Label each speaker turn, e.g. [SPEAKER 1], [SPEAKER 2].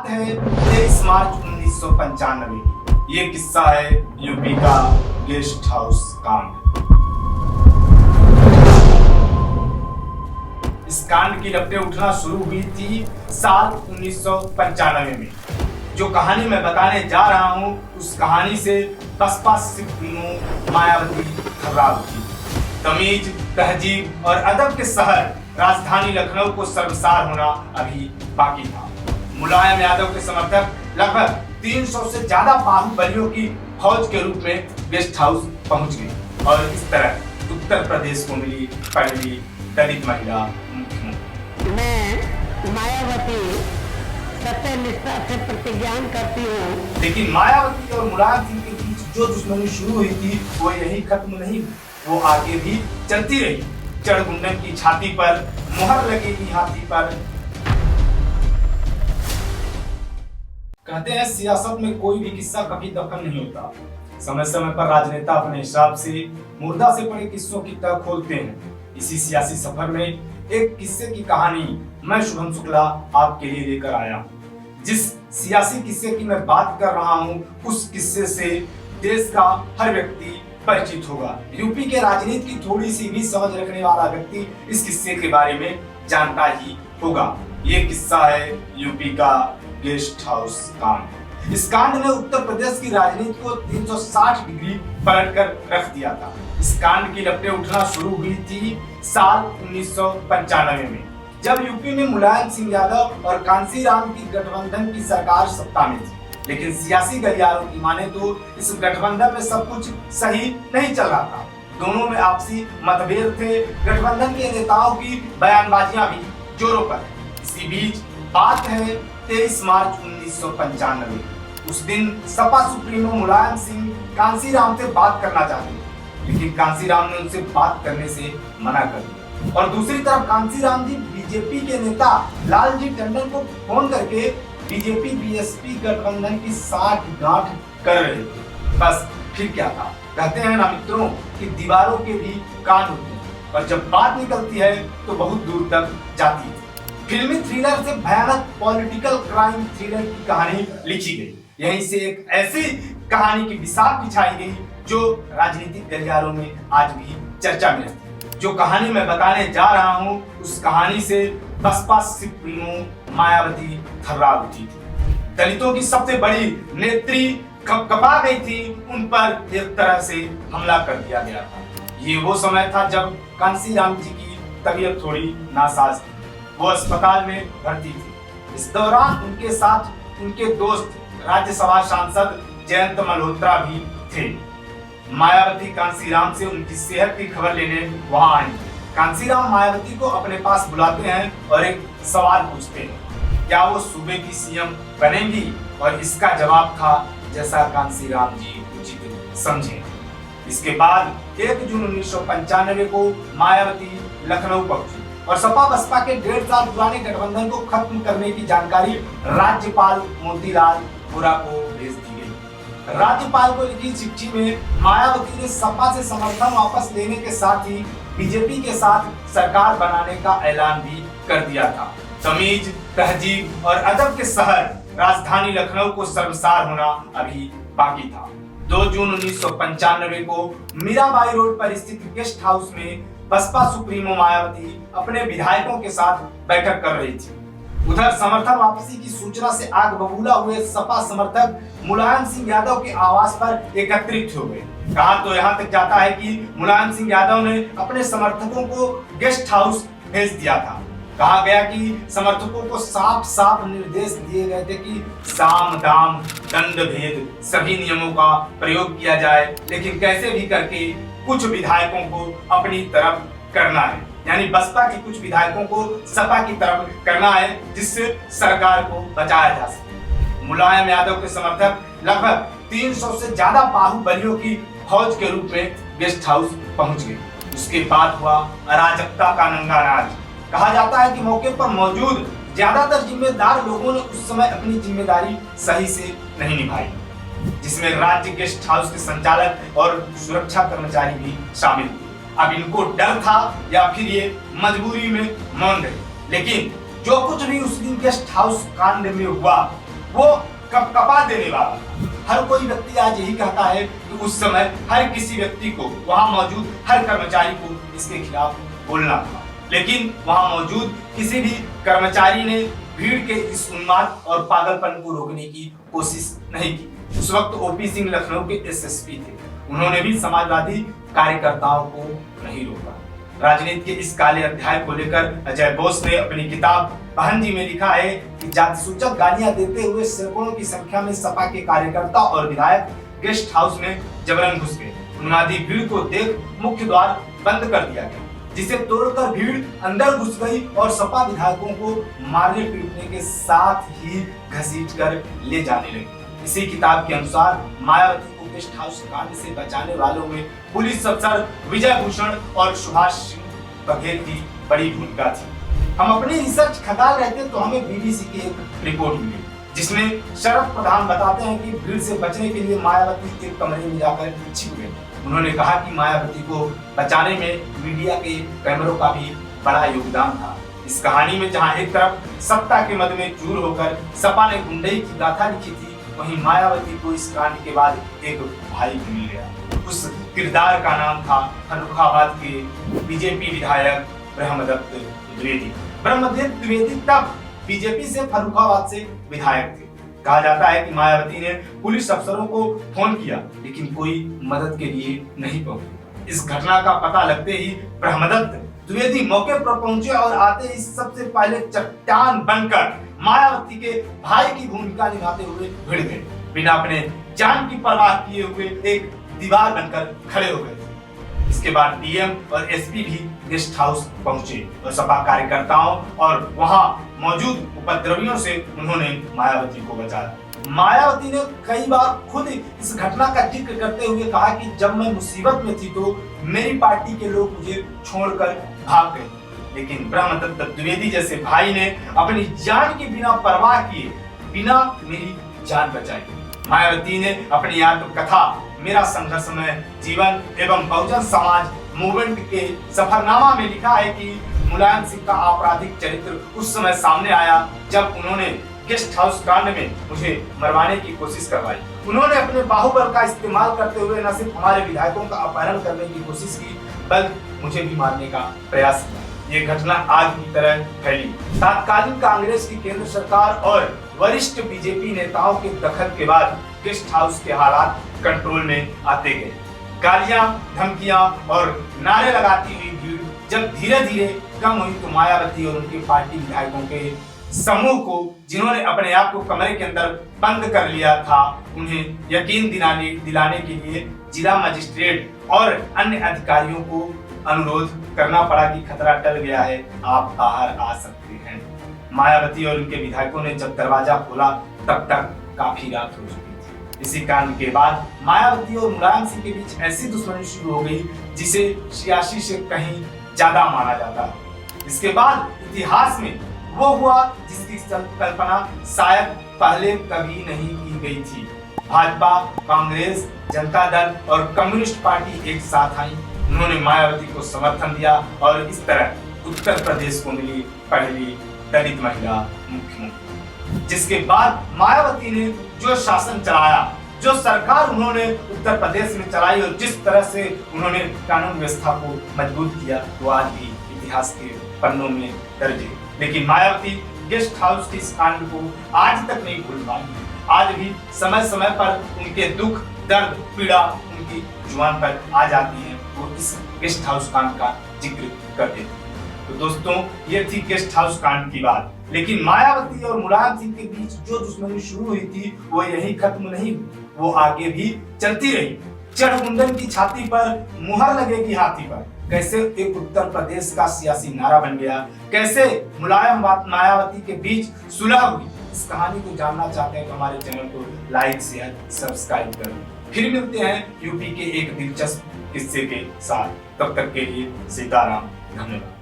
[SPEAKER 1] बात है 23 मार्च 1995 की। ये किस्सा है यूपी का गेस्ट हाउस कांड। इस कांड की लपटें उठना शुरू हुई थी साल 1995 में। जो कहानी मैं बताने जा रहा हूँ उस कहानी से बसपा सुप्रीमो मायावती घबरा उठी। तमीज, तहजीब और अदब के शहर राजधानी लखनऊ को शर्मसार होना अभी बाकी था। मुलायम यादव के समर्थक लगभग 300 से ज्यादा बाहुबलियों की फौज के रूप में गेस्ट हाउस पहुंच गए और इस तरह उत्तर प्रदेश को मिली पहली दलित महिला मुख्यमंत्री।
[SPEAKER 2] मैं मायावती सत्य निष्ठा से प्रतिज्ञान करती हूँ।
[SPEAKER 1] लेकिन मायावती और मुलायम सिंह के बीच जो दुश्मनी शुरू हुई थी वो यही खत्म नहीं, वो आगे भी चलती रही। चढ़गुंडन की छाती पर मुहर लगेगी हाथी पर। कहते हैं सियासत में कोई भी किस्सा कभी दफन नहीं होता। समय समय पर राजनेता अपने हिसाब से मुर्दा से पड़े किस्सों की तह खोलते हैं। इसी सियासी सफर में एक किस्से की कहानी मैं शुभम शुक्ला आपके लिए लेकर आया हूँ। जिस सियासी किस्से की मैं बात कर रहा हूँ उस किस्से से देश का हर व्यक्ति परिचित होगा। यूपी के राजनीति की थोड़ी सी भी समझ रखने वाला व्यक्ति इस किस्से के बारे में जानता ही होगा। ये किस्सा है यूपी का गेस्ट हाउस कांड। इस कांड ने उत्तर प्रदेश की राजनीति को 360 डिग्री पलट कर रख दिया था। इस कांड की लपटें उठना शुरू हुई थी साल 1995 में, जब यूपी में मुलायम सिंह यादव और कांसीराम की गठबंधन की सरकार सत्ता में थी। लेकिन सियासी गलियारों की माने तो इस गठबंधन में सब कुछ सही नहीं चल रहा था। दोनों में आपसी मतभेद थे। गठबंधन के नेताओं की बयानबाजियां भी जोरों पर। इसी बीच बात है 23 मार्च 1995। उस दिन सपा सुप्रीमो मुलायम सिंह कांसीराम से बात करना चाहते थे, लेकिन कांसीराम ने उनसे बात करने से मना कर दिया। और दूसरी तरफ कांसीराम जी बीजेपी के नेता लालजी टंडन को फोन करके बीजेपी बीएसपी गठबंधन की साठगांठ कर रहे थे। बस फिर क्या था। कहते हैं ना मित्रों कि दीवारों के भी कान होते हैं और जब बात निकलती है तो बहुत दूर तक जाती है। फिल्मी थ्रिलर से भयानक पॉलिटिकल क्राइम थ्रिलर की कहानी लिखी गई। यहीं से एक ऐसी कहानी की बिसात बिछाई गई जो राजनीतिक गलियारों में आज भी चर्चा में है। जो कहानी मैं बताने जा रहा हूँ उस कहानी से बसपा सुप्रीमो मायावती घबरा उठी थी। दलितों की सबसे बड़ी नेत्री कपा गई थी, उन पर एक तरह से हमला कर दिया गया था। ये वो समय था जब कांसीराम जी की तबीयत थोड़ी नासाज थी। वो अस्पताल में भर्ती थी। इस दौरान उनके साथ उनके दोस्त राज्यसभा सांसद जयंत मल्होत्रा भी थे। मायावती कांसीराम से उनकी सेहत की खबर लेने वहां आई। कांसीराम मायावती को अपने पास बुलाते हैं और एक सवाल पूछते हैं, क्या वो सूबे की सीएम बनेंगी? और इसका जवाब था जैसा कांसीराम जी उचित समझे। इसके बाद 1 जून 1995 को मायावती लखनऊ पहुंची और सपा बसपा के 1.5 साल पुराने गठबंधन को खत्म करने की जानकारी राज्यपाल मोतीलाल वोरा को भेज दी गई। राज्यपाल को लिखी चिट्ठी में मायावती ने सपा से समर्थन वापस लेने के साथ ही बीजेपी के साथ सरकार बनाने का ऐलान भी कर दिया था। तमीज, तहजीब और अदब के शहर राजधानी लखनऊ को शर्मसार होना अभी बाकी था। 2 जून 1995 को मीराबाई रोड पर स्थित गेस्ट हाउस में बसपा सुप्रीमो मायावती अपने विधायकों के साथ बैठक कर रही थी। उधर समर्थन वापसी की सूचना से आग बबूला हुए सपा समर्थक मुलायम सिंह यादव के आवास पर एकत्रित हो गए। कहा तो यहाँ तक जाता है कि मुलायम सिंह यादव ने अपने समर्थकों को गेस्ट हाउस भेज दिया था। कहा गया कि समर्थकों को साफ साफ निर्देश दिए गए थे कि साम दाम दंड भेद सभी नियमों का प्रयोग किया जाए, लेकिन कैसे भी करके कुछ विधायकों को अपनी तरफ करना है। यानी बसपा के कुछ विधायकों को सपा की तरफ करना है जिससे सरकार को बचाया जा सके। मुलायम यादव के समर्थक लगभग 300 से ज्यादा बाहुबलियों की फौज के रूप में गेस्ट हाउस पहुंच गए। उसके बाद हुआ अराजकता का नंगा नाच। कहा जाता है कि मौके पर मौजूद ज्यादातर जिम्मेदार लोगों ने उस समय अपनी जिम्मेदारी सही से नहीं निभाई, जिसमें राज्य गेस्ट हाउस के संचालक और सुरक्षा कर्मचारी भी शामिल थे। अब इनको डर था या फिर ये मजबूरी में मौन रहे। लेकिन जो कुछ भी उस दिन गेस्ट हाउस कांड में हुआ वो कपा देने वाला था। हर कोई व्यक्ति आज यही कहता है कि उस समय हर किसी व्यक्ति को, वहां मौजूद हर कर्मचारी को इसके खिलाफ बोलना था, लेकिन वहां मौजूद किसी भी कर्मचारी ने भीड़ के इस उन्माद और पागलपन को रोकने की कोशिश नहीं की। उस वक्त ओपी सिंह लखनऊ के एसएसपी थे, उन्होंने भी समाजवादी कार्यकर्ताओं को नहीं रोका। राजनीति के इस काले अध्याय को लेकर अजय बोस ने अपनी किताब बहन जी में लिखा है कि जाति सूचक गालियां देते हुए सैकड़ों की संख्या में सपा के कार्यकर्ता और विधायक गेस्ट हाउस में जबरन घुस गए। उन्मादी भीड़ को देख मुख्य द्वार बंद कर दिया गया, जिसे तोड़कर भीड़ अंदर घुस गई और सपा विधायकों को मारने पीटने के साथ ही घसीटकर ले जाने लगी। इसी किताब के अनुसार मायावती को गेस्ट हाउस कांड से बचाने वालों में पुलिस अफसर विजय भूषण और सुभाष सिंह बघेल की बड़ी भूमिका थी। हम अपनी रिसर्च खंगाल रहे थे तो हमें बीबीसी की एक रिपोर्ट मिली, जिसमें शरद प्रधान बताते हैं कि भीड़ से बचने के लिए मायावती एक कमरे में जाकर छिप गए। उन्होंने कहा कि मायावती को बचाने में मीडिया के कैमरों का भी बड़ा योगदान था। इस कहानी में जहां एक तरफ सत्ता के मद में चूर होकर सपा ने गुंडई की गाथा लिखी थी, वहीं मायावती को इस कांड के बाद एक भाई मिल गया। उस किरदार का नाम था फर्रुखाबाद के बीजेपी विधायक ब्रह्मदत्त द्विवेदी। ब्रह्मदत्त द्विवेदी तब बीजेपी से फर्रुखाबाद से विधायक थे। कहा जाता है कि मायावती ने पुलिस अफसरों को फोन किया, लेकिन कोई मदद के लिए नहीं पहुंचे। इस घटना का पता लगते ही ब्रह्मदत्त द्विवेदी मौके पर पहुंचे और आते ही सबसे पहले चट्टान बनकर मायावती के भाई की भूमिका निभाते हुए भिड़ गए। बिना अपने जान की परवाह किए हुए एक दीवार बनकर खड़े हो गए। इसके बाद डीएम और एसपी भी गेस्ट हाउस पहुंचे और सपा कार्यकर्ताओं और वहां मौजूद उपद्रवियों से उन्होंने मायावती को बचाया। मायावती ने कई बार खुद इस घटना का जिक्र करते हुए कहा कि जब मैं मुसीबत में थी तो मेरी पार्टी के लोग मुझे छोड़कर भाग गए, लेकिन ब्रह्मदत्त द्विवेदी जैसे भाई ने अपनी जान की बिना परवाह किए बिना मेरी जान बचाई। मायावती ने अपनी आत्मकथा मेरा संघर्षमय जीवन एवं बहुजन समाज मूवमेंट के सफरनामा में लिखा है कि मुलायम सिंह का आपराधिक चरित्र उस समय सामने आया जब उन्होंने गेस्ट हाउस कांड में मुझे मरवाने की कोशिश करवाई। उन्होंने अपने बाहुबल का इस्तेमाल करते हुए न सिर्फ हमारे विधायकों का अपहरण करने की कोशिश की, बल्कि मुझे भी मारने का प्रयास किया। ये घटना आग की तरह फैली। तत्कालीन कांग्रेस की केंद्र सरकार और वरिष्ठ बीजेपी नेताओं के दखल के बाद गेस्ट हाउस के हालात कंट्रोल में आते गए। गालियां, धमकियां और नारे लगाती हुई भीड़ जब धीरे धीरे कम हुई तो मायावती और उनके पार्टी विधायकों के समूह को, जिन्होंने अपने आप को कमरे के अंदर बंद कर लिया था, उन्हें यकीन दिलाने के लिए जिला मजिस्ट्रेट और अन्य अधिकारियों को अनुरोध करना पड़ा कि खतरा टल गया है, आप बाहर आ सकते हैं। मायावती और उनके विधायकों ने जब दरवाजा खोला तब तक काफी रात हो चुकी थी। इसी कांड के बाद मायावती और मुलायम सिंह के बीच ऐसी दुश्मनी शुरू हो गई जिसे सियासी से कहीं ज्यादा माना जाता है। इसके बाद इतिहास में वो हुआ जिसकी कल्पना शायद पहले कभी नहीं की गई थी। भाजपा, कांग्रेस, जनता दल और कम्युनिस्ट पार्टी एक साथ आई। उन्होंने मायावती को समर्थन दिया और इस तरह उत्तर प्रदेश को मिली पहली दलित महिला मुख्यमंत्री। जिसके बाद मायावती ने जो शासन चलाया, जो सरकार उन्होंने उत्तर प्रदेश में चलाई और जिस तरह से उन्होंने कानून व्यवस्था को मजबूत किया, वो आज भी इतिहास के पन्नों में दर्ज है। लेकिन मायावती गेस्ट हाउस के इस कांड को आज तक नहीं भूल पाई। आज भी समय समय पर उनके दुख, दर्द, पीड़ा उनकी जुबान पर आ जाती है, वो इस गेस्ट हाउस कांड का जिक्र करते थे। तो दोस्तों, ये थी गेस्ट हाउस कांड की बात। लेकिन मायावती और मुलायम सिंह के बीच जो दुश्मनी शुरू हुई थी वो यही खत्म नहीं हुई, वो आगे भी चलती रही। चढ़ की छाती पर मुहर लगेगी हाथी पर कैसे एक उत्तर प्रदेश का सियासी नारा बन गया, कैसे मुलायम मायावती के बीच सुलह हुई। इस कहानी को जानना चाहते हैं तो हमारे चैनल को लाइक, शेयर, सब्सक्राइब करें। फिर मिलते हैं यूपी के एक दिलचस्प किस्से के साथ। तब तक के लिए सीताराम, धन्यवाद।